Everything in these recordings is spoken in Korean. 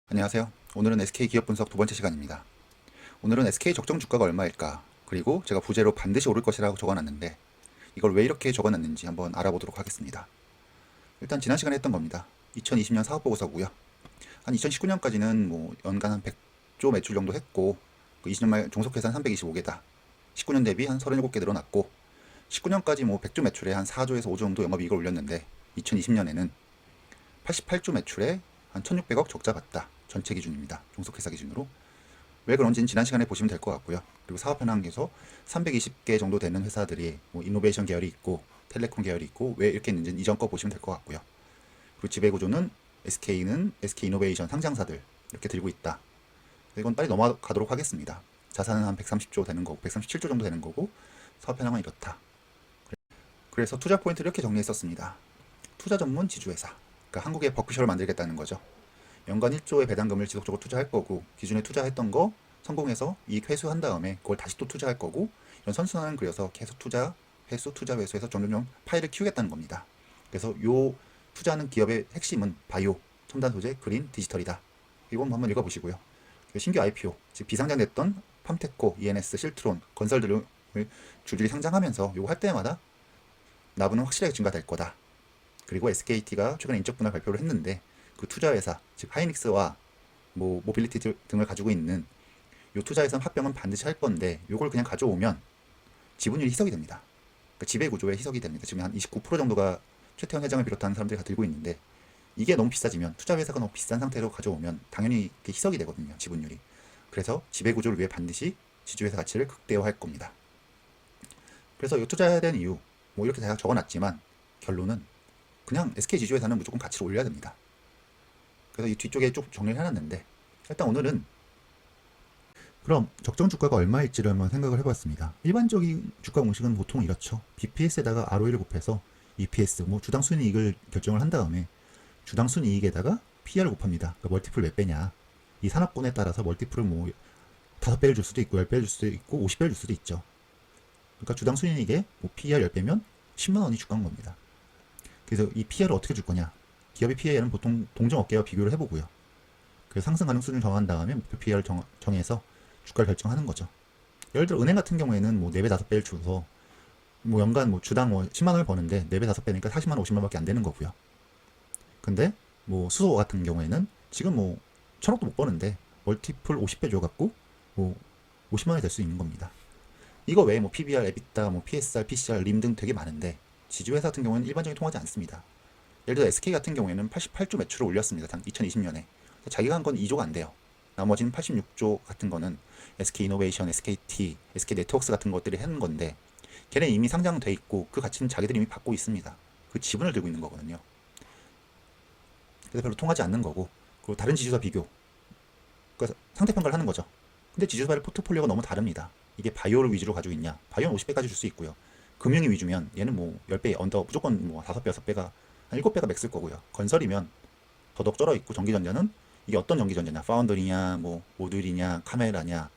안녕하세요. 오늘은 SK 기업 분석 두 번째 시간입니다. 오늘은 SK 적정 주가가 얼마일까, 그리고 제가 부제로 반드시 오를 것이라고 적어놨는데 이걸 왜 이렇게 적어놨는지 한번 알아보도록 하겠습니다. 일단 지난 시간에 했던 겁니다. 2020년 사업보고서고요. 한 2019년까지는 뭐 연간 한 100조 매출 정도 했고, 그 20년 말 종속회사는 325개다. 19년 대비 한 37개 늘어났고, 19년까지 뭐 100조 매출에 한 4조에서 5조 정도 영업이익을 올렸는데 2020년에는 88조 매출에 한 1600억 적자 봤다. 전체 기준입니다. 종속회사 기준으로. 왜 그런지는 지난 시간에 보시면 될 것 같고요. 그리고 사업 현황에서 320개 정도 되는 회사들이 뭐 이노베이션 계열이 있고 텔레콤 계열이 있고 왜 이렇게 있는지는 이전 거 보시면 될 것 같고요. 그리고 지배구조는 SK는 SK 이노베이션 상장사들 이렇게 들고 있다. 이건 빨리 넘어가도록 하겠습니다. 자산은 한 130조 되는 거고 137조 정도 되는 거고 사업 현황은 이렇다. 그래서 투자 포인트를 이렇게 정리했었습니다. 투자 전문 지주회사. 그러니까 한국의 버크셔를 만들겠다는 거죠. 연간 1조의 배당금을 지속적으로 투자할 거고, 기존에 투자했던 거 성공해서 이익 회수한 다음에 그걸 다시 또 투자할 거고, 이런 선순환을 그려서 계속 투자 회수, 투자 회수해서 점점 파이를 키우겠다는 겁니다. 그래서 요 투자하는 기업의 핵심은 바이오, 첨단 소재, 그린, 디지털이다. 이건 한번 읽어보시고요. 신규 IPO, 즉 비상장됐던 팜테코, ENS, 실트론, 건설들을 줄줄이 상장하면서 요거 할 때마다 나부는 확실하게 증가될 거다. 그리고 SKT가 최근에 인적 분할 발표를 했는데 그 투자회사, 즉 하이닉스와 뭐 모빌리티 등을 가지고 있는 요 투자회사 합병은 반드시 할 건데 요걸 그냥 가져오면 지분율이 희석이 됩니다. 그러니까 지배구조에 희석이 됩니다. 지금 한 29% 정도가 최태원 회장을 비롯한 사람들이 다 들고 있는데 이게 너무 비싸지면 투자회사가 너무 비싼 상태로 가져오면 당연히 희석이 되거든요. 지분율이. 그래서 지배구조를 위해 반드시 지주회사 가치를 극대화할 겁니다. 그래서 이 투자해야 되는 이유 뭐 이렇게 다 적어놨지만 결론은 그냥 SK 지주회사는 무조건 가치를 올려야 됩니다. 그래서 이 뒤쪽에 쭉 정리를 해놨는데 일단 오늘은 그럼 적정 주가가 얼마일지를 한번 생각을 해봤습니다. 일반적인 주가 공식은 보통 이렇죠. BPS에다가 ROE를 곱해서 EPS, 뭐 주당 순이익을 결정을 한 다음에 주당 순이익에다가 PR을 곱합니다. 그러니까 멀티플 몇 배냐. 이 산업군에 따라서 멀티플을 뭐 5배를 줄 수도 있고 10배를 줄 수도 있고 50배를 줄 수도 있죠. 그러니까 주당 순이익에 뭐 PER 10배면 10만 원이 주가인 겁니다. 그래서 이 PR을 어떻게 줄 거냐. 기업의 PER은 보통 동종 업계와 비교를 해보고요. 그래서 상승 가능성을 정한 다음에 목표 PER을 정해서 주가를 결정하는 거죠. 예를 들어 은행 같은 경우에는 뭐 4배 5배를 줘서 뭐 연간 뭐 주당 뭐 10만 원을 버는데 4배 5배니까 40만 원 50만 원밖에 안 되는 거고요. 근데 뭐 수소 같은 경우에는 지금 뭐 1000억도 못 버는데 멀티플 50배 줘갖고 뭐 50만 원이 될 수 있는 겁니다. 이거 외에 뭐 PBR, EBITDA, 뭐 PSR, PCR, 림 등 되게 많은데 지주회사 같은 경우는 일반적인 통하지 않습니다. 예를 들어 SK 같은 경우에는 88조 매출을 올렸습니다. 2020년에. 자기가 한 건 2조가 안 돼요. 나머지는 86조 같은 거는 SK 이노베이션, SKT, SK 네트워크스 같은 것들이 하는 건데 걔네 이미 상장돼 있고 그 가치는 자기들이 이미 받고 있습니다. 그 지분을 들고 있는 거거든요. 그래서 별로 통하지 않는 거고, 그리고 다른 지주사 비교, 그래서 상태 평가를 하는 거죠. 근데 지주사의 포트폴리오가 너무 다릅니다. 이게 바이오를 위주로 가지고 있냐? 바이오는 50배까지 줄 수 있고요. 금융이 위주면 얘는 뭐 10배 언더, 무조건 뭐 5배, 6배가 한 7배가 맥스일 거고요. 건설이면 더더욱 쩔어 있고, 전기전자는 이게 어떤 전기전자냐, 파운더리냐, 뭐 모듈이냐, 카메라냐,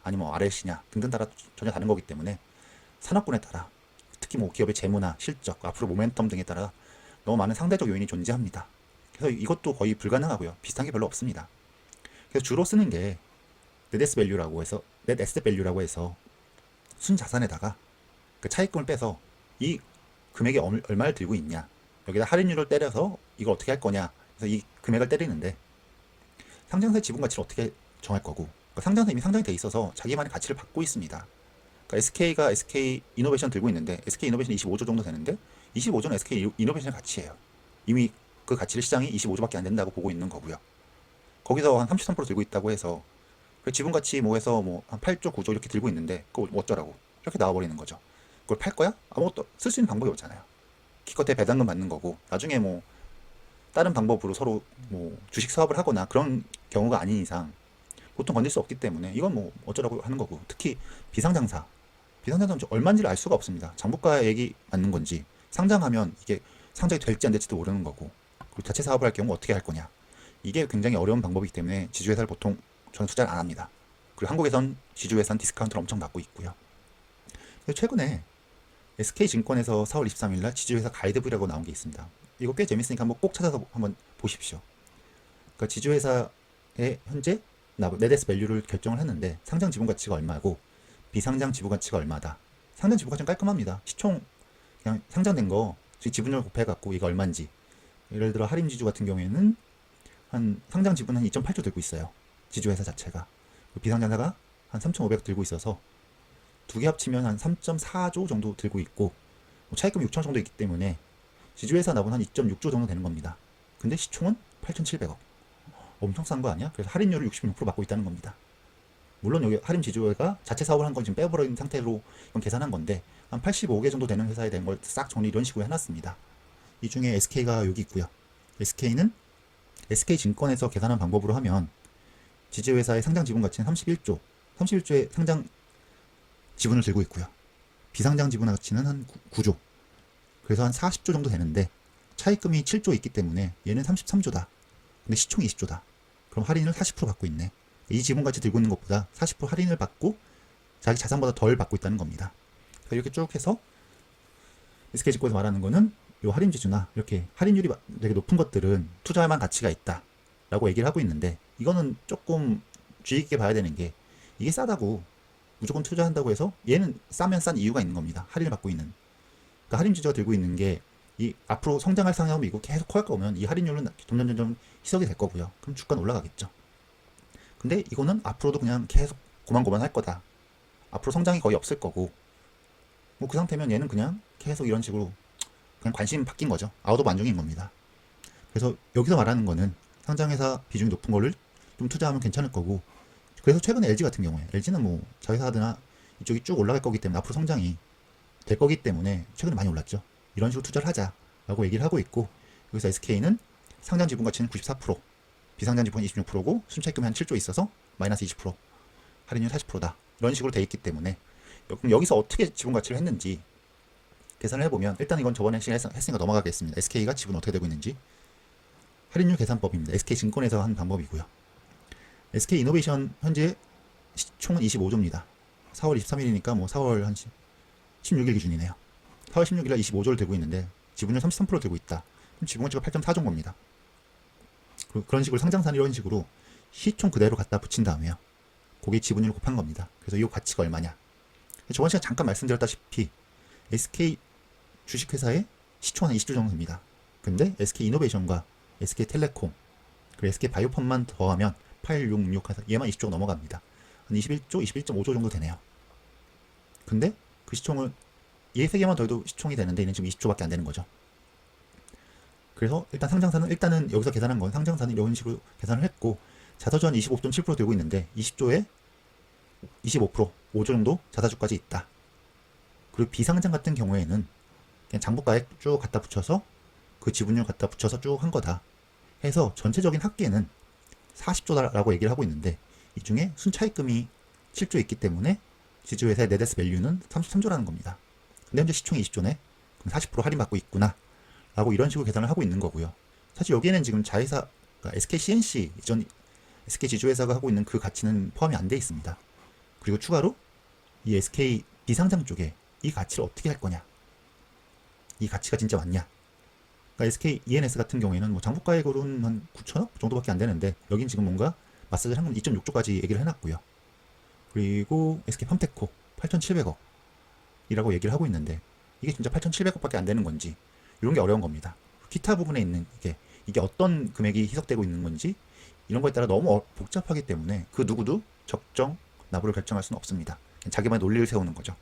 아니면 뭐 RLC냐 등등 따라 전혀 다른 거기 때문에 산업군에 따라, 특히 뭐 기업의 재무나 실적, 앞으로 모멘텀 등에 따라 너무 많은 상대적 요인이 존재합니다. 그래서 이것도 거의 불가능하고요. 비슷한 게 별로 없습니다. 그래서 주로 쓰는 게 넷 에셋 밸류라고 해서 순 자산에다가 그 차입금을 빼서 이 금액이 얼마를 들고 있냐, 여기다 할인율을 때려서 이걸 어떻게 할 거냐, 그래서 이 금액을 때리는데 상장사의 지분 가치를 어떻게 정할 거고, 그러니까 상장사 이미 상장이 돼 있어서 자기만의 가치를 받고 있습니다. 그러니까 SK가 SK 이노베이션 들고 있는데 SK 이노베이션 25조 정도 되는데 25조는 SK 이노베이션의 가치예요. 이미 그 가치를 시장이 25조밖에 안 된다고 보고 있는 거고요. 거기서 한 33% 들고 있다고 해서 그 지분 가치 뭐 해서 뭐 한 8조, 9조 이렇게 들고 있는데 그거 어쩌라고 이렇게 나와버리는 거죠. 그걸 팔 거야? 아무것도 쓸 수 있는 방법이 없잖아요. 기껏해 배당금 받는 거고, 나중에 뭐 다른 방법으로 서로 뭐 주식 사업을 하거나 그런 경우가 아닌 이상 보통 건들 수 없기 때문에 이건 뭐 어쩌라고 하는 거고, 특히 비상장사는 얼마인지를 알 수가 없습니다. 장부가 얘기 맞는 건지, 상장하면 이게 상장이 될지 안 될지도 모르는 거고, 그리고 자체 사업을 할 경우 어떻게 할 거냐, 이게 굉장히 어려운 방법이기 때문에 지주회사를 보통 저는 투자를 안 합니다. 그리고 한국에선 지주회사는 디스카운트를 엄청 받고 있고요. 최근에 SK증권에서 4월 23일 날 지주회사 가이드북이라고 나온 게 있습니다. 이거 꽤 재밌으니까 한번 꼭 찾아서 한번 보십시오. 그러니까 지주회사에서 현재 네데스 밸류를 결정을 했는데 상장 지분 가치가 얼마고 비상장 지분 가치가 얼마다. 상장 지분 가치는 깔끔합니다. 시총 그냥 상장된 거 지분율 곱해갖고 이거 얼마인지. 예를 들어 할인지주 같은 경우에는 한 상장 지분 한 2.8조 들고 있어요. 지주회사 자체가. 비상장사가 한 3,500 들고 있어서 두 개 합치면 한 3.4조 정도 들고 있고 차입금이 6천 정도 있기 때문에 지주회사 납은 한 2.6조 정도 되는 겁니다. 근데 시총은 8,700억. 엄청 싼 거 아니야? 그래서 할인율을 66% 받고 있다는 겁니다. 물론 여기 할인 지주회가 자체 사업을 한 건 지금 빼버린 상태로 이건 계산한 건데 한 85개 정도 되는 회사에 된 걸 싹 정리 이런 식으로 해놨습니다. 이 중에 SK가 여기 있고요. SK는 SK증권에서 계산한 방법으로 하면 지주회사의 상장 지분 가치는 31조의 상장 지분을 들고 있고요. 비상장 지분 가치는 한 9조. 그래서 한 40조 정도 되는데 차입금이 7조 있기 때문에 얘는 33조다. 근데 시총이 20조다. 그럼 할인을 40% 받고 있네. 이 지분 가치 들고 있는 것보다 40% 할인을 받고 자기 자산보다 덜 받고 있다는 겁니다. 이렇게 쭉 해서 SK증권에서 말하는 거는 요 할인 지주나 이렇게 할인율이 되게 높은 것들은 투자할 만한 가치가 있다 라고 얘기를 하고 있는데 이거는 조금 주의 깊게 봐야 되는 게 이게 싸다고 무조건 투자한다고 해서 얘는 싸면 싼 이유가 있는 겁니다. 할인을 받고 있는. 그러니까 할인 지주가 들고 있는 게 이 앞으로 성장할 상황이 이거 계속 커갈 거면 이 할인율은 점점 희석이 될 거고요. 그럼 주가는 올라가겠죠. 근데 이거는 앞으로도 그냥 계속 고만고만 할 거다. 앞으로 성장이 거의 없을 거고 뭐 그 상태면 얘는 그냥 계속 이런 식으로 그냥 관심 바뀐 거죠. 아웃 오브 안중인 겁니다. 그래서 여기서 말하는 거는 상장회사 비중이 높은 거를 좀 투자하면 괜찮을 거고 그래서 최근에 LG 같은 경우에 LG는 뭐 자회사들이나 이쪽이 쭉 올라갈 거기 때문에 앞으로 성장이 될 거기 때문에 최근에 많이 올랐죠. 이런 식으로 투자를 하자라고 얘기를 하고 있고 여기서 SK는 상장 지분 가치는 94%, 비상장 지분 26%고 순차익금이 한 7조 있어서 마이너스 20%, 할인율 40%다. 이런 식으로 돼 있기 때문에 그럼 여기서 어떻게 지분 가치를 했는지 계산을 해보면 일단 이건 저번에 했으니까 넘어가겠습니다. SK가 지분 어떻게 되고 있는지 할인율 계산법입니다. SK증권에서 한 방법이고요. SK이노베이션 현재 총은 25조입니다. 4월 23일이니까 뭐 4월 한 16일 기준이네요. 4월 16일에 25조를 들고 있는데 지분율 33% 들고 있다. 그럼 지분가치가 8.4조인 겁니다. 그런 식으로 상장산 이런 식으로 시총 그대로 갖다 붙인 다음에요. 거기에 지분율을 곱한 겁니다. 그래서 이 가치가 얼마냐. 저번 시간에 잠깐 말씀드렸다시피 SK 주식회사의 시총 한 20조 정도 됩니다. 근데 SK이노베이션과 SK텔레콤 그리고 SK바이오펌만 더하면 8, 6, 6 해서 얘만 20조 넘어갑니다. 한 21조, 21.5조 정도 되네요. 근데 그 시총을 얘 세 개만 더해도 시총이 되는데 얘는 지금 20조밖에 안 되는 거죠. 그래서 일단 상장사는 일단은 여기서 계산한 건 상장사는 이런 식으로 계산을 했고 자사주 한 25.7% 들고 있는데 20조에 25%, 5조 정도 자사주까지 있다. 그리고 비상장 같은 경우에는 그냥 장부가액 쭉 갖다 붙여서 그 지분율 갖다 붙여서 쭉 한 거다. 해서 전체적인 합계는 40조다라고 얘기를 하고 있는데 이 중에 순차입금이 7조 있기 때문에 지주회사의 네데스 밸류는 33조라는 겁니다. 근데 현재 시총이 20조네? 그럼 40% 할인받고 있구나. 라고 이런 식으로 계산을 하고 있는 거고요. 사실 여기에는 지금 자회사, 그러니까 SKCNC, 이전 SK지주회사가 하고 있는 그 가치는 포함이 안 돼 있습니다. 그리고 추가로 이 SK 비상장 쪽에 이 가치를 어떻게 할 거냐. 이 가치가 진짜 맞냐. 그러니까 SK ENS 같은 경우에는 뭐 장부가액으로는 한 9천억 정도밖에 안 되는데 여긴 지금 뭔가 마사지를 한 건 2.6조까지 얘기를 해놨고요. 그리고 SK 팜테코 8,700억 이라고 얘기를 하고 있는데 이게 진짜 8,700억밖에 안 되는 건지 이런 게 어려운 겁니다. 기타 부분에 있는 이게 어떤 금액이 희석되고 있는 건지 이런 거에 따라 너무 복잡하기 때문에 그 누구도 적정 납부를 결정할 수는 없습니다. 자기만의 논리를 세우는 거죠.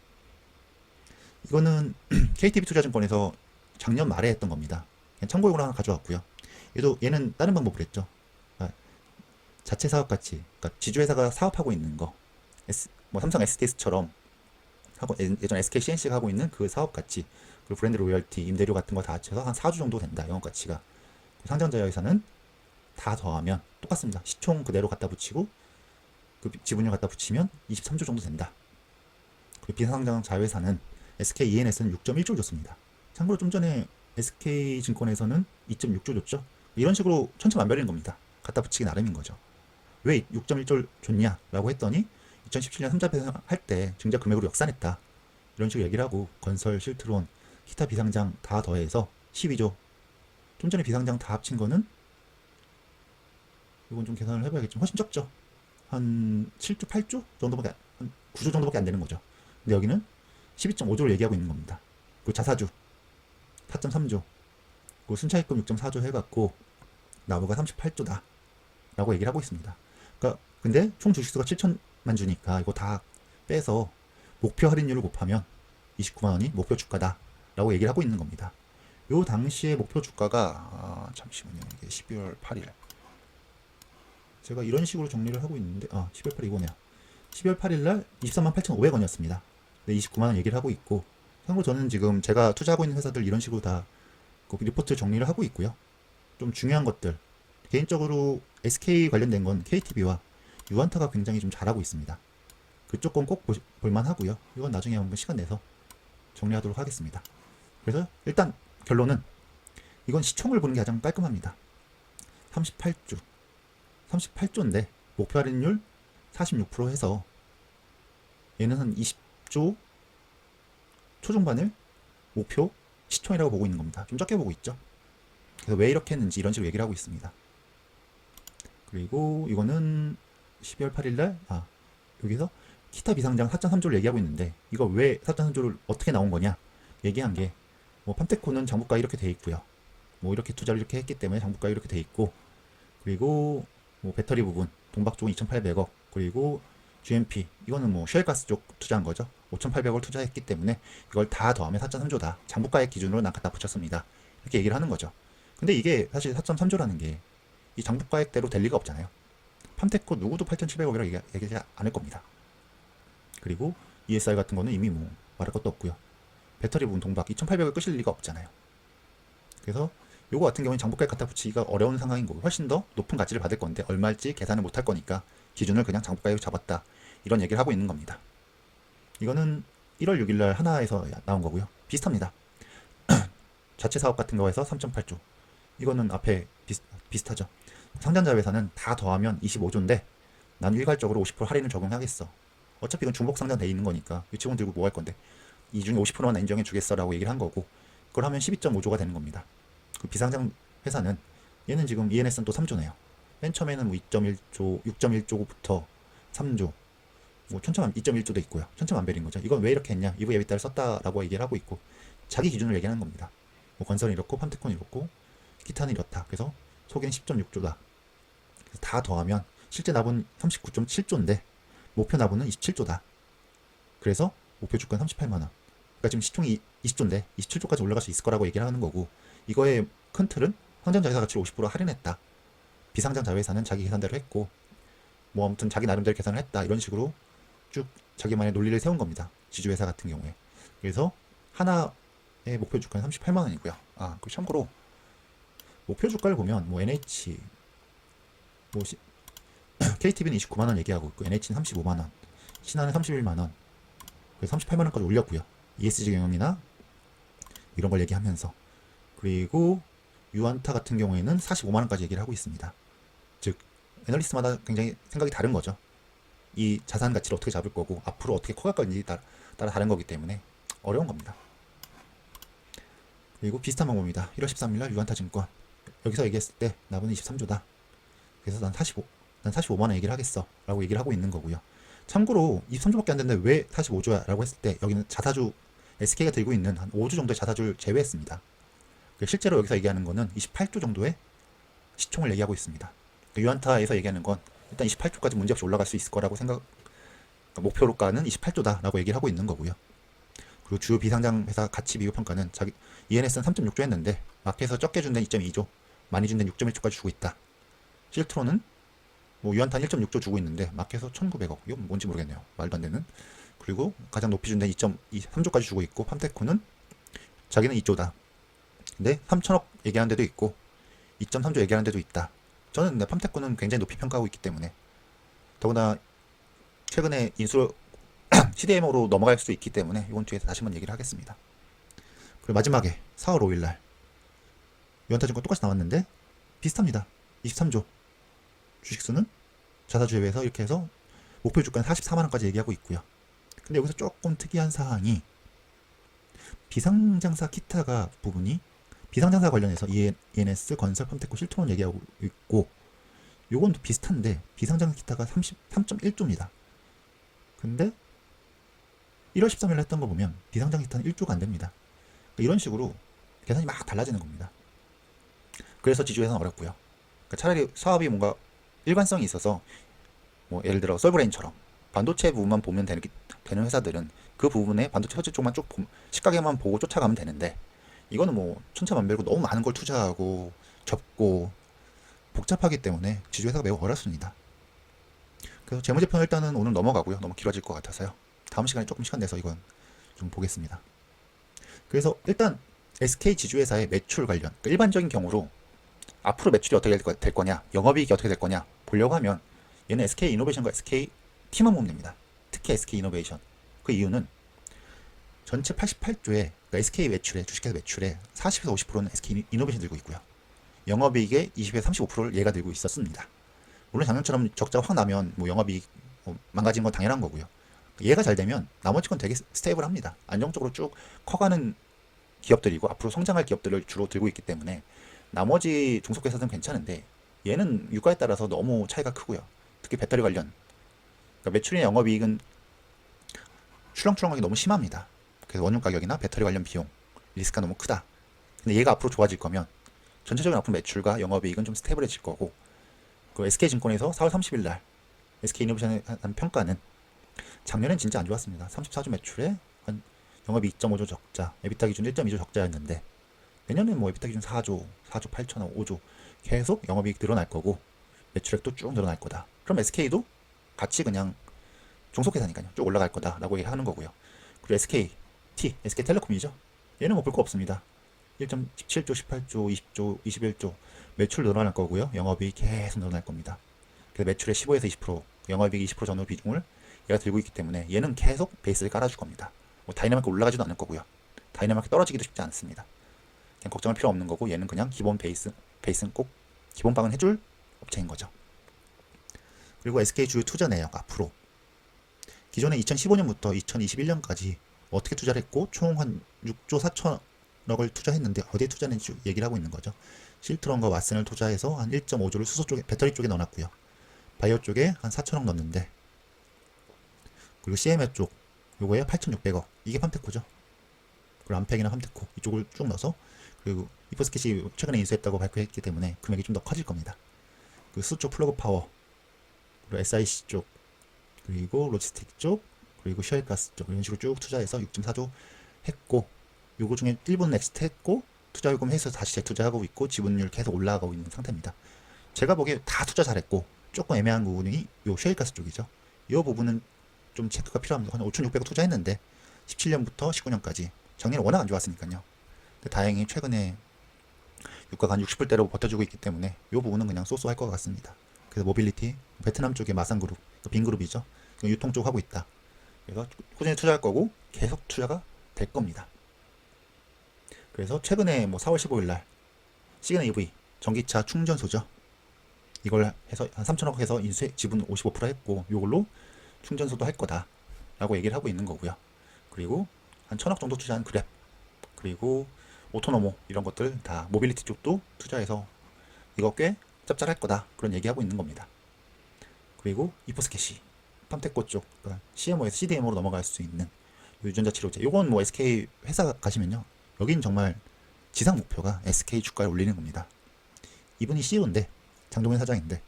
이거는 KTB 투자증권에서 작년 말에 했던 겁니다. 참고용으로 하나 가져왔고요. 얘는 다른 방법을 했죠. 그러니까 자체 사업 가치, 그러니까 지주회사가 사업하고 있는 거, 뭐 삼성 SDS처럼 하고 예전 SKCNC가 하고 있는 그 사업 가치, 그리고 브랜드 로열티, 임대료 같은 거 다 합쳐서 한 4조 정도 된다. 영업 가치가. 상장자회사는 다 더하면 똑같습니다. 시총 그대로 갖다 붙이고 그 지분율 갖다 붙이면 23조 정도 된다. 그리고 비상장 자회사는 SK ENS는 6.1조 줬습니다. 참고로 좀 전에 SK증권에서는 2.6조 줬죠. 이런 식으로 천차만별인 겁니다. 갖다 붙이기 나름인 거죠. 왜 6.1조 줬냐라고 했더니 2017년 3자 배상할 때 증자 금액으로 역산했다. 이런 식으로 얘기를 하고 건설, 실트론, 기타 비상장 다 더해서 12조. 좀 전에 비상장 다 합친 거는 이건 좀 계산을 해봐야겠지만 훨씬 적죠. 한 7조, 8조 정도밖에, 한 9조 정도밖에 안 되는 거죠. 근데 여기는 12.5조를 얘기하고 있는 겁니다. 그 자사주 4.3조, 그 순차익금 6.4조 해갖고 나무가 38조다 라고 얘기를 하고 있습니다. 그러니까 근데 총 주식수가 7천만 주니까 이거 다 빼서 목표 할인율을 곱하면 29만 원이 목표 주가다 라고 얘기를 하고 있는 겁니다. 요 당시에 목표 주가가 잠시만요. 이게 12월 8일 제가 이런 식으로 정리를 하하고 있는데 12월 8일 이거네요. 12월 8일 날 23만 8,500원이었습니다. 네, 29만 원 얘기를 하고 있고, 참고로 저는 지금 제가 투자하고 있는 회사들 이런 식으로 다 그 리포트 정리를 하고 있고요. 좀 중요한 것들, 개인적으로 SK 관련된 건 KTB와 유안타가 굉장히 좀 잘하고 있습니다. 그쪽 건 꼭 볼만 하고요. 이건 나중에 한번 시간 내서 정리하도록 하겠습니다. 그래서 일단 결론은 이건 시총을 보는 게 가장 깔끔합니다. 38조인데 목표 할인율 46% 해서 얘는 한 20조 초중반을 목표 시총이라고 보고 있는 겁니다. 좀 적게 보고 있죠. 그래서 왜 이렇게 했는지 이런 식으로 얘기를 하고 있습니다. 그리고 이거는 12월 8일날 여기서 기타 비상장 4.3조를 얘기하고 있는데, 이거 왜 4.3조를 어떻게 나온 거냐 얘기한 게, 뭐 팜테코는 장부가 이렇게 돼 있고요. 뭐 이렇게 투자를 이렇게 했기 때문에 장부가 이렇게 돼 있고, 그리고 뭐 배터리 부분 동박 쪽은 2,800억, 그리고 GMP 이거는 뭐 쉘가스 쪽 투자한 거죠. 5,800억 투자했기 때문에 이걸 다 더하면 4.3조다. 장부가액 기준으로 난 갖다 붙였습니다. 이렇게 얘기를 하는 거죠. 근데 이게 사실 4.3조라는 게 이 장부가액대로 될 리가 없잖아요. 팜테코 누구도 8,700억이라고 얘기하지 않을 겁니다. 그리고 ESR 같은 거는 이미 뭐 말할 것도 없고요. 배터리 부분 동박 2,800을 끄실 리가 없잖아요. 그래서 요거 같은 경우는 장부가액 갖다 붙이기가 어려운 상황인 거고, 훨씬 더 높은 가치를 받을 건데 얼마일지 계산을 못할 거니까 기준을 그냥 장부가액 잡았다, 이런 얘기를 하고 있는 겁니다. 이거는 1월 6일날 하나에서 나온 거고요. 비슷합니다. 자체 사업 같은 거에서 3.8조. 이거는 앞에 비슷하죠. 상장자 회사는 다 더하면 25조인데 난 일괄적으로 50% 할인을 적용하겠어. 어차피 이건 중복 상장돼 있는 거니까 유치원 들고 뭐 할 건데 이 중에 50%만 인정해 주겠어라고 얘기를 한 거고, 그걸 하면 12.5조가 되는 겁니다. 그 비상장 회사는 얘는 지금 ENS는 또 3조네요. 맨 처음에는 뭐 2.1조, 6.1조부터 3조, 뭐 2.1조도 있고요. 천차만별인 거죠. 이건 왜 이렇게 했냐? 이부 예비달을 썼다라고 얘기를 하고 있고, 자기 기준을 얘기하는 겁니다. 뭐 건설은 이렇고 팜테콘이 이렇고 기타는 이렇다. 그래서 속에는 10.6조다. 그래서 다 더하면 실제 납은 39.7조인데 목표 납은 27조다. 그래서 목표 주가는 38만 원. 그러니까 지금 시총이 20조인데 27조까지 올라갈 수 있을 거라고 얘기를 하는 거고, 이거의 큰 틀은 상장자회사 가치를 50% 할인했다. 비상장자회사는 자기 계산대로 했고, 뭐 아무튼 자기 나름대로 계산을 했다. 이런 식으로 쭉 자기만의 논리를 세운 겁니다. 지주회사 같은 경우에. 그래서 하나의 목표 주가는 38만 원이고요. 그 참고로 목표 주가를 보면 뭐 NH, 뭐 KTB는 29만 원 얘기하고 있고, NH는 35만 원, 신한은 31만 원, 그래서 38만 원까지 올렸고요. ESG 경영이나 이런 걸 얘기하면서, 그리고 유안타 같은 경우에는 45만 원까지 얘기를 하고 있습니다. 즉 애널리스트마다 굉장히 생각이 다른 거죠. 이 자산 가치를 어떻게 잡을 거고 앞으로 어떻게 커갈 건지 따라 다른 거기 때문에 어려운 겁니다. 그리고 비슷한 방법입니다. 1월 13일날 유안타증권 여기서 얘기했을 때 납은 23조다. 그래서 난 45만 원 얘기를 하겠어 라고 얘기를 하고 있는 거고요. 참고로 23조밖에 안 되는데 왜 45조야 라고 했을 때, 여기는 자사주 SK가 들고 있는 한 5조 정도의 자사주를 제외했습니다. 실제로 여기서 얘기하는 거는 28조 정도의 시총을 얘기하고 있습니다. 유안타에서 얘기하는 건 일단 28조까지 문제없이 올라갈 수 있을 거라고 목표로가는 28조다 라고 얘기를 하고 있는 거고요. 그리고 주요 비상장 회사 가치 비교 평가는 자기 ENS는 3.6조 했는데 마켓에서 적게 준 데는 2.2조, 많이 준 데는 6.1조까지 주고 있다. 실트로는 뭐 유안타는 1.6조 주고 있는데 마켓에서 1,900억, 이건 뭔지 모르겠네요. 말도 안 되는. 그리고 가장 높이 준 데는 2.3조까지 주고 있고, 팜테코는 자기는 2조다. 근데 3천억 얘기하는 데도 있고 2.3조 얘기하는 데도 있다. 저는 근데 팜테코는 굉장히 높이 평가하고 있기 때문에, 더구나 최근에 인수 CDMO로 넘어갈 수 있기 때문에 이번 주에 다시 한번 얘기를 하겠습니다. 그리고 마지막에 4월 5일날 유안타증권 똑같이 나왔는데 비슷합니다. 23조. 주식수는 자사주에 비해서 이렇게 해서 목표 주가는 44만 원까지 얘기하고 있고요. 근데 여기서 조금 특이한 사항이, 비상장사 기타가 부분이 비상장사 관련해서 ENS, 건설, 팜테코, 실트론 얘기하고 있고, 요건 비슷한데 비상장 기타가 33.1조입니다. 근데 1월 13일 했던 거 보면 비상장 기타는 1조가 안 됩니다. 그러니까 이런 식으로 계산이 막 달라지는 겁니다. 그래서 지주회사는 어렵고요. 그러니까 차라리 사업이 뭔가 일관성이 있어서 뭐 예를 들어 솔브레인처럼 반도체 부분만 보면 되는 회사들은 그 부분에 반도체 설치 쪽만 쭉 시가게만 보고 쫓아가면 되는데, 이거는 뭐 천차만별고 너무 많은 걸 투자하고 접고 복잡하기 때문에 지주회사가 매우 어렵습니다. 그래서 재무제표는 일단은 오늘 넘어가고요. 너무 길어질 것 같아서요. 다음 시간에 조금 시간 내서 이건 좀 보겠습니다. 그래서 일단 SK 지주회사의 매출 관련, 그러니까 일반적인 경우로 앞으로 매출이 어떻게 될 거냐, 영업이익이 어떻게 될 거냐 보려고 하면 얘는 SK 이노베이션과 SK 팀만 보면 됩니다. 특히 SK 이노베이션. 그 이유는 전체 88조에, 그러니까 SK 매출에, 주식회사 매출에 40에서 50%는 SK 이노베이션 들고 있고요. 영업이익의 20에서 35%를 얘가 들고 있었습니다. 물론 작년처럼 적자가 확 나면 뭐 영업이익 망가지는 건 당연한 거고요. 얘가 잘 되면 나머지 건 되게 스테이블합니다. 안정적으로 쭉 커가는 기업들이고 앞으로 성장할 기업들을 주로 들고 있기 때문에 나머지 종속회사들은 괜찮은데 얘는 유가에 따라서 너무 차이가 크고요. 특히 배터리 관련, 그러니까 매출이나 영업이익은 출렁출렁하기 너무 심합니다. 그래서 원유 가격이나 배터리 관련 비용 리스크가 너무 크다. 근데 얘가 앞으로 좋아질 거면 전체적인 앞으로 매출과 영업이익은 좀 스테이블해질 거고, 그 SK증권에서 4월 30일 날 SK이노베이션에 한 평가는 작년엔 진짜 안 좋았습니다. 34조 매출에 한 영업이익 2.5조 적자, 에비타 기준 1.2조 적자였는데 내년엔 뭐 에비타 기준 4조, 4조 8천억, 5조 계속 영업이익 늘어날 거고 매출액도 쭉 늘어날 거다. 그럼 SK도 같이 그냥 종속회사니까요. 쭉 올라갈 거다라고 얘기하는 거고요. 그리고 SK텔레콤이죠. 얘는 뭐 볼 거 없습니다. 1.17조, 18조, 20조, 21조 매출 늘어날 거고요. 영업이익 계속 늘어날 겁니다. 그래서 매출의 15에서 20%, 영업이익 20% 정도 비중을 얘가 들고 있기 때문에 얘는 계속 베이스를 깔아줄 겁니다. 뭐 다이나믹하게 올라가지도 않을 거고요. 다이나믹하게 떨어지기도 쉽지 않습니다. 그냥 걱정할 필요 없는 거고, 얘는 그냥 기본 베이스는 꼭 기본방은 해줄 업체인 거죠. 그리고 SK 주요 투자 내역 앞으로 기존에 2015년부터 2021년까지 어떻게 투자를 했고 총 한 6조 4천억을 투자했는데 어디에 투자했는지 얘기를 하고 있는 거죠. 실트론과 왓슨을 투자해서 한 1.5조를 수소 쪽에, 배터리 쪽에 넣어놨고요. 바이오 쪽에 한 4천억 넣었는데, 그리고 CMS 쪽 요거에 8,600억, 이게 팜테코죠. 그리고 암팩이나 팜테코 이쪽을 쭉 넣어서, 그리고 이퍼스켓이 최근에 인수했다고 발표했기 때문에 금액이 좀 더 커질 겁니다. 그 수소 쪽 플러그 파워, 그리고 SIC 쪽, 그리고 로지스틱 쪽, 그리고 셰일가스 쪽, 이런 식으로 쭉 투자해서 6.4조 했고, 요거 중에 일본 넥스트 했고 투자 요금 해서 다시 재투자하고 있고 지분율 계속 올라가고 있는 상태입니다. 제가 보기에 다 투자 잘했고 조금 애매한 부분이 요 셰일가스 쪽이죠. 이 부분은 좀 체크가 필요합니다. 한 5,600억 투자했는데 17년부터 19년까지 작년에 워낙 안 좋았으니까요. 근데 다행히 최근에 유가가 한 60불대로 버텨주고 있기 때문에 이 부분은 그냥 쏘쏘할 것 같습니다. 그래서 모빌리티, 베트남 쪽에 마산그룹, 빈그룹이죠. 유통 쪽 하고 있다. 그래서 꾸준히 투자할 거고 계속 투자가 될 겁니다. 그래서 최근에 뭐 4월 15일 날 시그널 EV 전기차 충전소죠. 이걸 해서 한 3천억 해서 인수 지분 55% 했고 요걸로 충전소도 할 거다 라고 얘기를 하고 있는 거고요. 그리고 한 1,000억 정도 투자한 그랩, 그리고 오토노모 이런 것들 다 모빌리티 쪽도 투자해서 이거 꽤 짭짤할 거다 그런 얘기하고 있는 겁니다. 그리고 이포스켓이 팜테코 쪽, 그러니까 CMO에서 CDMO로 넘어갈 수 있는 유전자 치료제, 요건 뭐 SK 회사 가시면요, 여긴 정말 지상 목표가 SK 주가를 올리는 겁니다. 이분이 CEO인데, 장동현 사장인데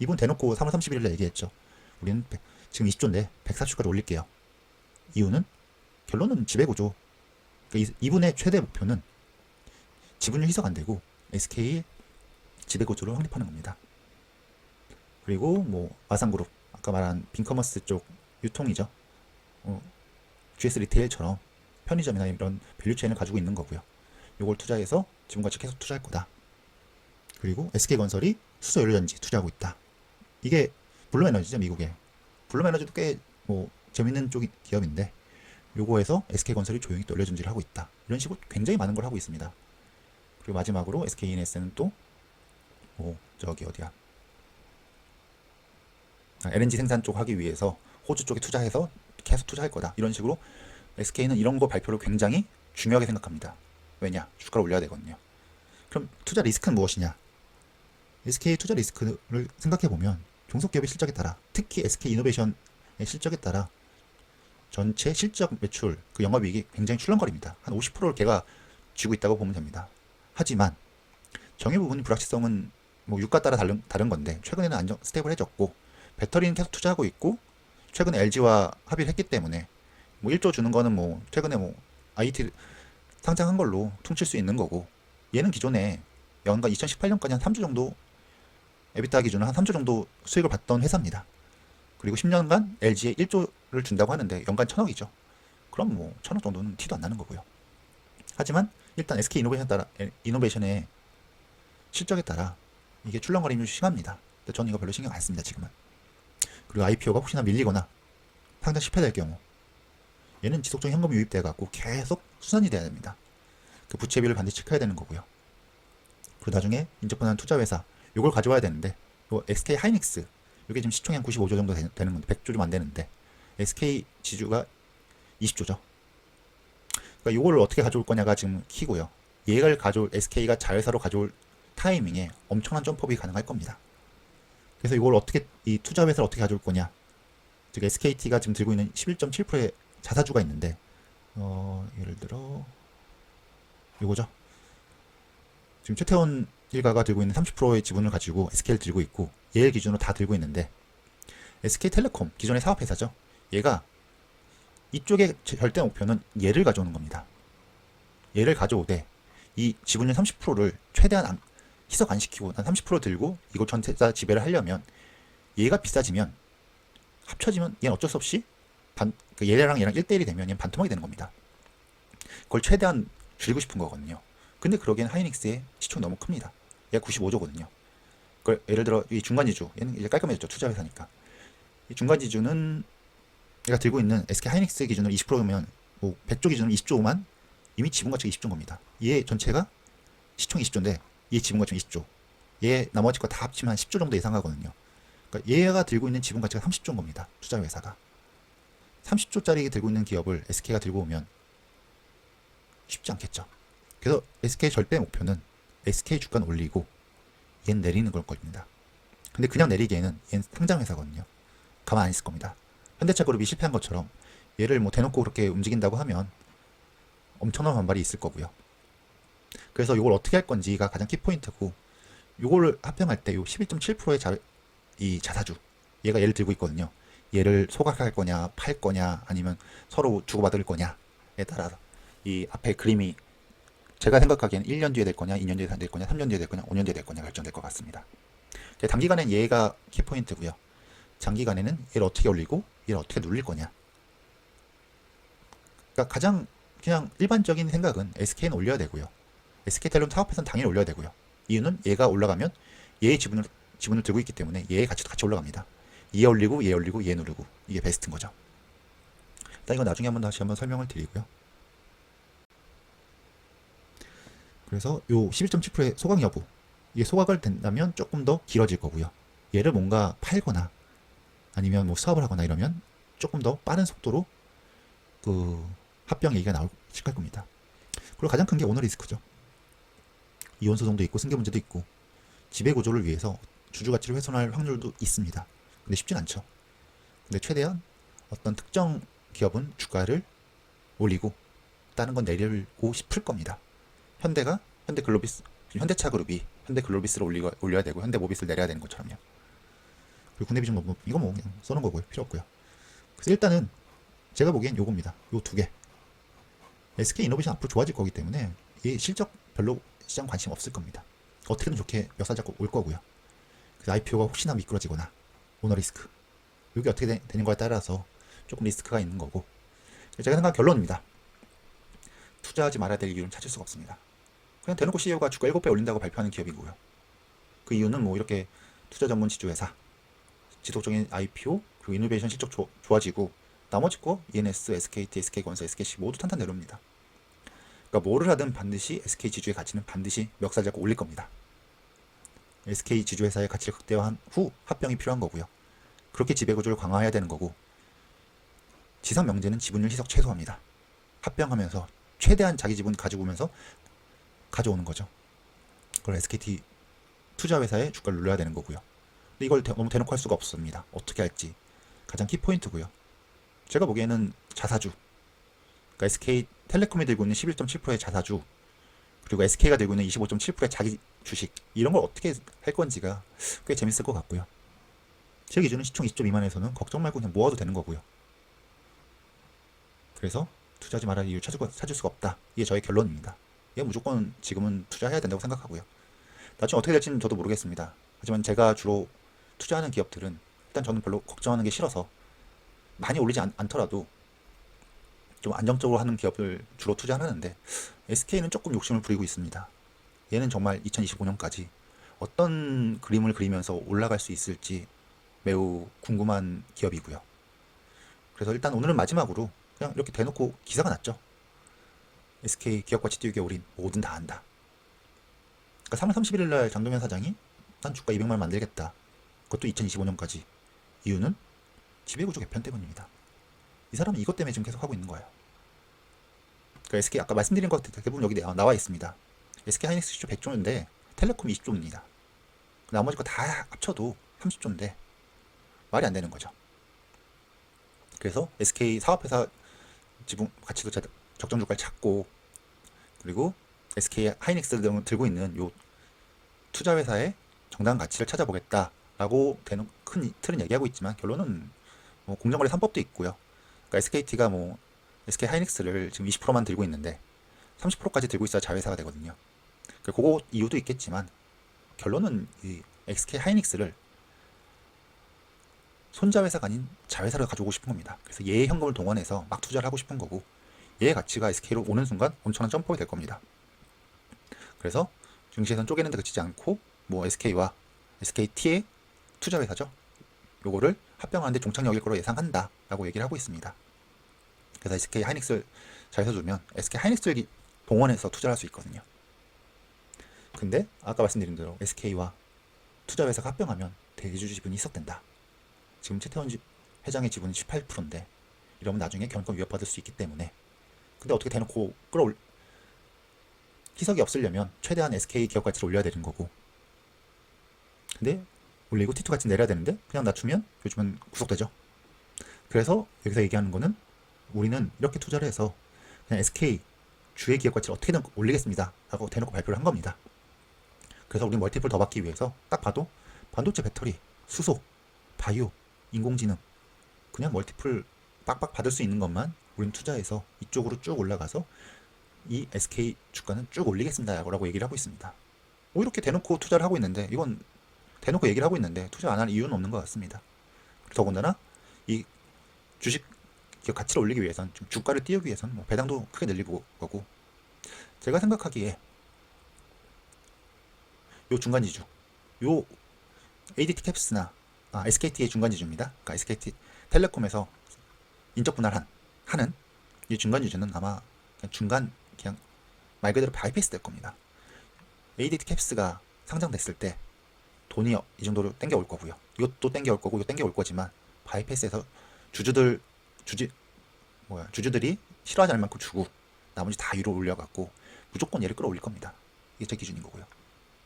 이분 대놓고 3월 31일에 얘기했죠. 우리는 지금 20조인데 140주까지 올릴게요. 이유는, 결론은 지배구조. 그러니까 이분의 최대 목표는 지분율 희석 안 되고 SK의 지배구조를 확립하는 겁니다. 그리고 뭐 마산그룹, 아까 말한 빈커머스 쪽 유통이죠. GS 리테일처럼 편의점이나 이런 밸류체인을 가지고 있는 거고요. 요걸 투자해서 지분같이 계속 투자할 거다. 그리고 SK건설이 수소 연료전지 투자하고 있다. 이게 블룸에너지죠, 미국에. 블룸에너지도 꽤 뭐 재밌는 쪽 기업인데 요거에서 SK건설이 조용히 또 연료전지를 하고 있다. 이런 식으로 굉장히 많은 걸 하고 있습니다. 그리고 마지막으로 SK인에스는 또 뭐 저기 어디야, LNG 생산 쪽 하기 위해서 호주 쪽에 투자해서 계속 투자할 거다. 이런 식으로 SK는 이런 거 발표를 굉장히 중요하게 생각합니다. 왜냐? 주가를 올려야 되거든요. 그럼 투자 리스크는 무엇이냐? SK 투자 리스크를 생각해 보면 종속기업의 실적에 따라, 특히 SK 이노베이션의 실적에 따라 전체 실적 매출, 그 영업이익이 굉장히 출렁거립니다. 한 50%를 걔가 쥐고 있다고 보면 됩니다. 하지만 정의 부분 불확실성은 뭐 유가 따라 다른 건데, 최근에는 스테이블해졌고 배터리는 계속 투자하고 있고, 최근에 LG와 합의를 했기 때문에 뭐 1조 주는 거는 뭐 최근에 뭐 IT 상장한 걸로 퉁칠 수 있는 거고, 얘는 기존에 연간 2018년까지 한 3조 정도, 에비타 기준으로 한 3조 정도 수익을 받던 회사입니다. 그리고 10년간 LG에 1조를 준다고 하는데 연간 1000억이죠. 그럼 뭐 1000억 정도는 티도 안 나는 거고요. 하지만 일단 SK 이노베이션의 실적에 따라 이게 출렁거림이 심합니다. 근데 저는 이거 별로 신경 안 씁니다, 지금은. 그리고 IPO가 혹시나 밀리거나 상장 실패될 경우, 얘는 지속적인 현금이 유입돼 갖고 계속 수선이 돼야 됩니다. 그 부채비를 반드시 체크해야 되는 거고요. 그리고 나중에 인적분한 투자회사 요걸 가져와야 되는데, 요 SK 하이닉스, 요게 지금 시총이 한 95조 정도 되는 건데 100조 좀 안 되는데 SK 지주가 20조죠. 그러니까 요거를 어떻게 가져올 거냐가 지금 키고요. 얘를 가져올, SK가 자회사로 가져올 타이밍에 엄청난 점프업이 가능할 겁니다. 그래서 이걸 어떻게, 이 투자회사를 어떻게 가져올 거냐, 즉 SKT가 지금 들고 있는 11.7%의 자사주가 있는데, 예를 들어 요거죠. 지금 최태원 일가가 들고 있는 30%의 지분을 가지고 SK를 들고 있고, 얘를 기준으로 다 들고 있는데, SK텔레콤 기존의 사업회사죠. 얘가 이쪽의 절대 목표는 얘를 가져오는 겁니다. 얘를 가져오되 이 지분율 30%를 최대한 희석 안 시키고 난 30% 들고 이거 전체자 지배를 하려면, 얘가 비싸지면 합쳐지면 얘는 어쩔 수 없이 얘랑 1대1이 되면 얘는 반토막이 되는 겁니다. 그걸 최대한 줄이고 싶은 거거든요. 근데 그러기엔 하이닉스의 시총이 너무 큽니다. 얘가 95조거든요. 그걸 예를 들어 이 중간지주, 얘는 이제 깔끔해졌죠. 투자회사니까. 이 중간지주는 얘가 들고 있는 SK 하이닉스 기준으로 20%면 뭐 100조 기준으로 20조만 이미 지분 가치가 20조인 겁니다. 얘 전체가 시총 20조인데 얘 지분 가치가 20조. 얘 나머지 거 다 합치면 한 10조 정도 예상하거든요. 그러니까 얘가 들고 있는 지분 가치가 30조인 겁니다. 투자회사가. 30조짜리 들고 있는 기업을 SK가 들고 오면 쉽지 않겠죠. 그래서 SK 절대 목표는 SK 주가는 올리고 얘는 내리는 걸 겁니다. 근데 그냥 내리기에는 얘는 상장회사거든요. 가만 안 있을 겁니다. 현대차 그룹이 실패한 것처럼 얘를 뭐 대놓고 그렇게 움직인다고 하면 엄청난 반발이 있을 거고요. 그래서 이걸 어떻게 할 건지가 가장 키포인트고, 이걸 합병할 때 요 11.7%의 이 자사주, 얘가 얘를 들고 있거든요. 얘를 소각할 거냐, 팔 거냐, 아니면 서로 주고받을 거냐에 따라서 이 앞에 그림이 제가 생각하기에는 1년 뒤에 될 거냐, 2년 뒤에 될 거냐, 3년 뒤에 될 거냐, 5년 뒤에 될 거냐 결정될 것 같습니다. 단기간엔 얘가 키포인트고요. 장기간에는 얘를 어떻게 올리고 얘를 어떻게 눌릴 거냐. 그러니까 가장 그냥 일반적인 생각은 SK는 올려야 되고요. SK텔레콤 사업회사는 당연히 올려야 되고요. 이유는 얘가 올라가면 얘의 지분을 들고 있기 때문에 얘의 가치도 같이 올라갑니다. 얘 올리고 얘 올리고 얘 누르고, 이게 베스트인 거죠. 일단 이거 나중에 다시 한번 설명을 드리고요. 그래서 요 11.7%의 소각 여부, 이게 소각을 된다면 조금 더 길어질 거고요. 얘를 뭔가 팔거나 아니면 뭐 사업을 하거나 이러면 조금 더 빠른 속도로 그 합병 얘기가 나올 겁니다. 그리고 가장 큰 게 오너 리스크죠. 이혼 소송도 있고 승계 문제도 있고, 지배 구조를 위해서 주주 가치를 훼손할 확률도 있습니다. 근데 쉽진 않죠. 근데 최대한 어떤 특정 기업은 주가를 올리고 다른 건 내리고 싶을 겁니다. 현대글로비스, 현대차 그룹이 현대글로비스를 올려야 되고 현대모비스를 내려야 되는 것처럼요. 그리고 국내비전 뭐 이거 뭐 그냥 써놓은 거고요. 필요 없고요. 그래서 일단은 제가 보기엔 요겁니다. 요 두 개. SK 이노베이션 앞으로 좋아질 거기 때문에 이 실적 별로 시장 관심 없을 겁니다. 어떻게든 좋게 멱살 잡고 올 거고요. 그래서 IPO가 혹시나 미끄러지거나 오너 리스크, 이게 어떻게 되는 거에 따라서 조금 리스크가 있는 거고, 제가 생각한 결론입니다. 투자하지 말아야 될 이유는 찾을 수가 없습니다. 그냥 대놓고 CEO가 주가 7배 올린다고 발표하는 기업이고요. 그 이유는 뭐 이렇게 투자 전문 지주회사, 지속적인 IPO, 그리고 이노베이션 실적 좋아지고, 나머지 거 ENS, SKT, SK건설, SKC 모두 탄탄 내려옵니다. 그러니까 뭐를 하든 반드시 SK 지주의 가치는 반드시 멱살 잡고 올릴 겁니다. SK 지주회사의 가치를 극대화한 후 합병이 필요한 거고요. 그렇게 지배구조를 강화해야 되는 거고, 지상 명제는 지분율 희석 최소화입니다. 합병하면서 최대한 자기 지분 가지고 오면서 가져오는 거죠. 그걸 SKT 투자 회사의 주가를 눌러야 되는 거고요. 근데 이걸 너무 대놓고 할 수가 없습니다. 어떻게 할지 가장 키포인트고요. 제가 보기에는 자사주, 그러니까 SK텔레콤이 들고 있는 11.7%의 자사주, 그리고 SK가 들고 있는 25.7%의 자기 주식, 이런 걸 어떻게 할 건지가 꽤 재밌을 것 같고요. 제 기준은 시총 20점 미만에서는 걱정 말고 그냥 모아도 되는 거고요. 그래서 투자하지 말할 이유 찾을 수가 없다. 이게 저의 결론입니다. 이게 무조건 지금은 투자해야 된다고 생각하고요. 나중에 어떻게 될지는 저도 모르겠습니다. 하지만 제가 주로 투자하는 기업들은 일단 저는 별로 걱정하는 게 싫어서 많이 올리지 않더라도 좀 안정적으로 하는 기업을 주로 투자하는데, SK는 조금 욕심을 부리고 있습니다. 얘는 정말 2025년까지 어떤 그림을 그리면서 올라갈 수 있을지 매우 궁금한 기업이고요. 그래서 일단 오늘은 마지막으로 그냥 이렇게 대놓고 기사가 났죠. SK 기업가치 띄우기 올인 뭐든 다 한다. 그러니까 3월 31일 날 장동현 사장이 난 주가 200만 원 만들겠다. 그것도 2025년까지. 이유는 지배구조 개편 때문입니다. 이 사람은 이것 때문에 지금 계속 하고 있는 거예요. 그러니까 SK 아까 말씀드린 것 대부분 여기 나와 있습니다. SK 하이닉스 시조 100조인데 텔레콤 20조입니다. 나머지 거 다 합쳐도 30조인데 말이 안 되는 거죠. 그래서 SK 사업회사 지분 가치도 적정 주가를 찾고, 그리고 SK 하이닉스 등을 들고 있는 요 투자 회사의 정당한 가치를 찾아보겠다라고 되는 큰 틀은 얘기하고 있지만, 결론은 뭐 공정거래 3법도 있고요. 그러니까 SKT가 뭐 SK 하이닉스를 지금 20%만 들고 있는데 30%까지 들고 있어야 자회사가 되거든요. 그거 이유도 있겠지만 결론은 이 SK 하이닉스를 손자회사가 아닌 자회사로 가져오고 싶은 겁니다. 그래서 얘의 현금을 동원해서 막 투자를 하고 싶은 거고, 얘의 가치가 SK로 오는 순간 엄청난 점프가 될 겁니다. 그래서 증시에선 쪼개는 데 그치지 않고 뭐 SK와 SKT의 투자회사죠. 요거를 합병하는데 종착역일 거로 예상한다 라고 얘기를 하고 있습니다. 그래서 SK 하이닉스를 자회사 두면 SK 하이닉스를 동원해서 투자를 할 수 있거든요. 근데 아까 말씀드린 대로 SK와 투자회사가 합병하면 대주주 지분이 희석된다. 지금 최태원 회장의 지분이 18%인데 이러면 나중에 경영권 위협받을 수 있기 때문에, 근데 어떻게 대놓고 희석이 없으려면 최대한 SK 기업 가치를 올려야 되는 거고, 근데 올리고 T2 가치 내려야 되는데 그냥 낮추면 요즘은 구속되죠. 그래서 여기서 얘기하는 거는 우리는 이렇게 투자를 해서 그냥 SK 주의 기업 가치를 어떻게든 올리겠습니다 라고 대놓고 발표를 한 겁니다. 그래서 우리 멀티플 더 받기 위해서 딱 봐도 반도체, 배터리, 수소, 바이오, 인공지능, 그냥 멀티플 빡빡 받을 수 있는 것만 우린 투자해서 이쪽으로 쭉 올라가서 이 SK 주가는 쭉 올리겠습니다 라고 얘기를 하고 있습니다. 뭐 이렇게 대놓고 투자를 하고 있는데, 이건 대놓고 얘기를 하고 있는데 투자 안 할 이유는 없는 것 같습니다. 더군다나 이 주식 기업 가치를 올리기 위해선, 주가를 띄우기 위해선 뭐 배당도 크게 늘리고 거고, 제가 생각하기에 요 중간 지주, 요 ADT 캡스나 SKT의 중간 지주입니다. 그러니까 SKT 텔레콤에서 인적 분할한 하는 이 중간 지주는 아마 그냥 말 그대로 바이패스 될 겁니다. ADT 캡스가 상장됐을 때 돈이 이 정도로 땡겨 올 거고요. 이것도 땡겨 올 거고, 이거 땡겨 올 거지만 바이패스에서 주주들이 싫어하지 않을 만큼 주고 나머지 다 위로 올려갖고 무조건 얘를 끌어올릴 겁니다. 이게 제 기준인 거고요.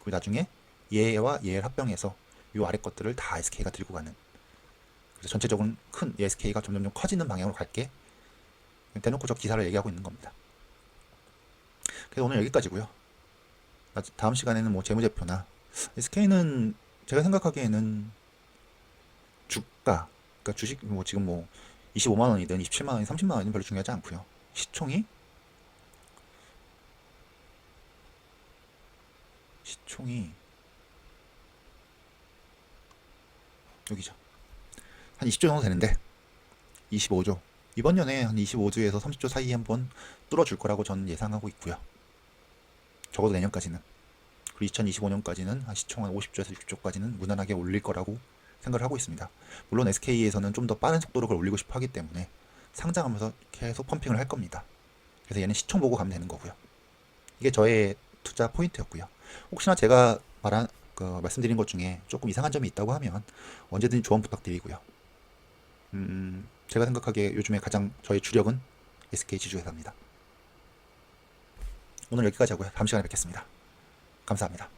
그리고 나중에 얘와 얘를 합병해서 이 아래 것들을 다 SK가 들고 가는, 그래서 전체적으로 큰 SK가 점점 커지는 방향으로 갈게, 대놓고 저 기사를 얘기하고 있는 겁니다. 그래서 오늘 여기까지고요. 다음 시간에는 뭐 재무제표나 SK는 제가 생각하기에는 주가, 그러니까 주식 뭐 지금 뭐 25만 원이든 27만 원이든 30만 원이든 별로 중요하지 않고요. 시총이 여기죠. 한 20조 정도 되는데 25조. 이번 년에 한 25조에서 30조 사이에 한번 뚫어줄 거라고 저는 예상하고 있고요. 적어도 내년까지는. 그리고 2025년까지는 한 시총 한 50조에서 60조까지는 무난하게 올릴 거라고 생각을 하고 있습니다. 물론 SK에서는 좀 더 빠른 속도로 그걸 올리고 싶어 하기 때문에 상장하면서 계속 펌핑을 할 겁니다. 그래서 얘는 시총 보고 가면 되는 거고요. 이게 저의 투자 포인트였고요. 혹시나 제가 말씀드린 것 중에 조금 이상한 점이 있다고 하면 언제든지 조언 부탁드리고요. 제가 생각하기에 요즘에 가장 저의 주력은 SK 지주회사입니다. 오늘 여기까지 하고요. 다음 시간에 뵙겠습니다. 감사합니다.